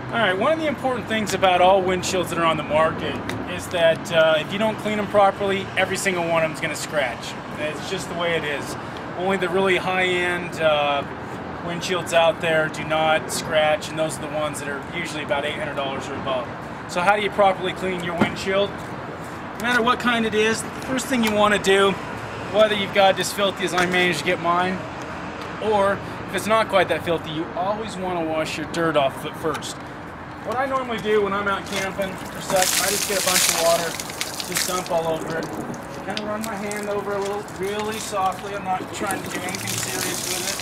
Alright, one of the important things about all windshields that are on the market is that if you don't clean them properly, every single one of them is going to scratch. It's just the way it is. Only the really high-end windshields out there do not scratch, and those are the ones that are usually about $800 or above. So how do you properly clean your windshield? No matter what kind it is, the first thing you want to do, whether you've got as filthy as I managed to get mine, or if it's not quite that filthy, you always want to wash your dirt off of it first. What I normally do when I'm out camping for such, I just get a bunch of water, just dump all over it. Kind of run my hand over a little, really softly. I'm not trying to do anything serious with it.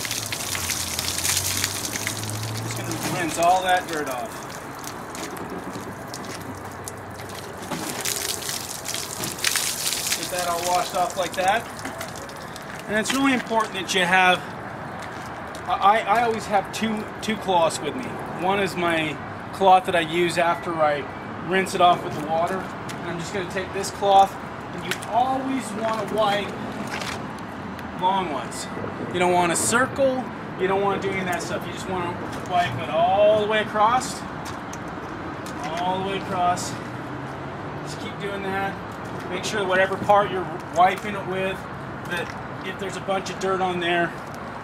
Just going to rinse all that dirt off. Get that all washed off like that. And it's really important that you have, I always have two cloths with me. One is my cloth that I use after I rinse it off with the water. And I'm just going to take this cloth, and you always want to wipe long ones. You don't want to circle, you don't want to do any of that stuff. You just want to wipe it all the way across. All the way across. Just keep doing that. Make sure that whatever part you're wiping it with, that if there's a bunch of dirt on there,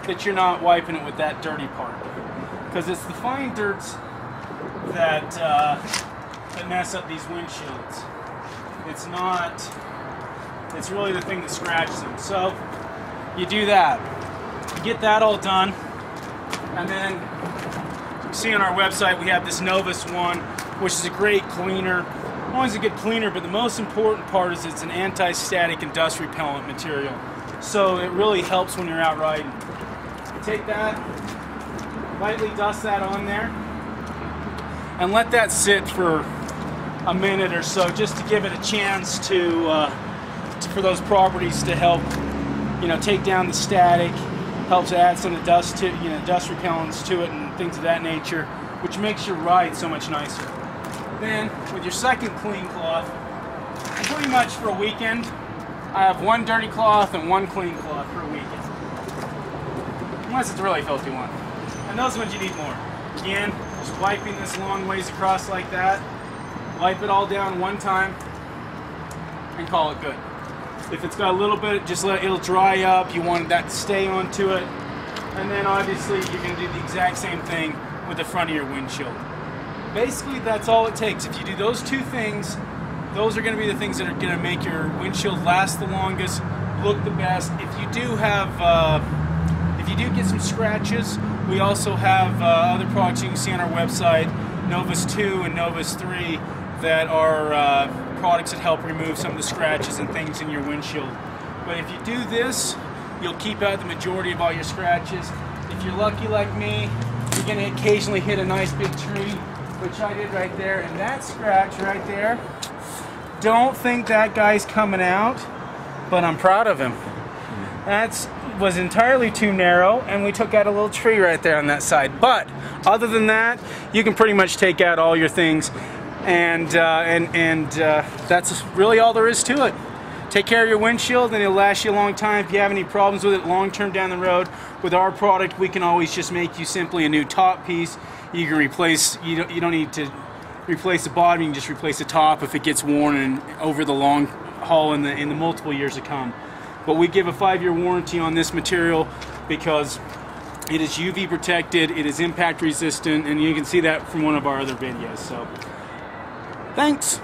that you're not wiping it with that dirty part. Because it's the fine dirts that mess up these windshields. It's really the thing that scratches them. So you do that. You get that all done, and then you see on our website we have this Novus one, which is a great cleaner. Not only is it a good cleaner, but the most important part is it's an anti-static and dust repellent material. So it really helps when you're out riding. Take that, lightly dust that on there, and let that sit for a minute or so, just to give it a chance for those properties to help, take down the static, helps add some of the dust to, dust repellents to it and things of that nature, which makes your ride so much nicer. Then, with your second clean cloth, pretty much for a weekend, I have one dirty cloth and one clean cloth for a weekend. Unless it's a really filthy one. And those ones you need more. Again, just wiping this long ways across like that. Wipe it all down one time and call it good. If it's got a little bit, just it'll dry up. You want that to stay onto it. And then obviously you're going to do the exact same thing with the front of your windshield. Basically, that's all it takes. If you do those two things, those are going to be the things that are going to make your windshield last the longest, look the best. If you do get some scratches, we also have other products you can see on our website, Novus 2 and Novus 3, that are products that help remove some of the scratches and things in your windshield. But if you do this, you'll keep out the majority of all your scratches. If you're lucky like me, you're going to occasionally hit a nice big tree, which I did right there, and that scratch right there, don't think that guy's coming out, but I'm proud of him. That was entirely too narrow, and we took out a little tree right there on that side. But other than that, you can pretty much take out all your things, and that's really all there is to it. Take care of your windshield, and it'll last you a long time. If you have any problems with it long-term down the road, with our product, we can always just make you simply a new top piece. You can replace. You don't need to replace the bottom. You can just replace the top if it gets worn and over the long haul in the multiple years to come. But we give a 5-year warranty on this material because it is UV protected, it is impact resistant, and you can see that from one of our other videos. So, thanks.